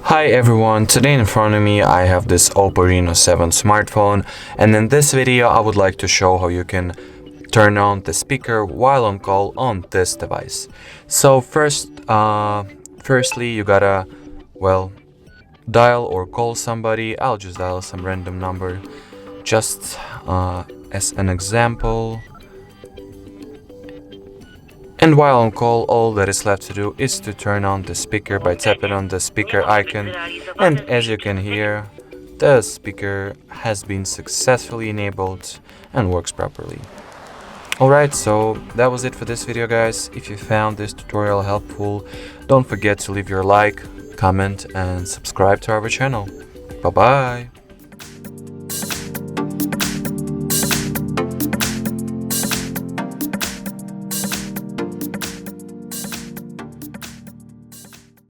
Hi everyone, today in front of me I have this OPPO Reno 7 smartphone, and in this video I would like to show how you can turn on the speaker while on call on this device. So firstly you gotta, dial or call somebody. I'll just dial some random number just as an example. And while on call, all that is left to do is to turn on the speaker by tapping on the speaker icon, and as you can hear, the speaker has been successfully enabled and works properly. Alright, so that was it for this video, guys. If you found this tutorial helpful, don't forget to leave your like, comment and subscribe to our channel. Bye bye!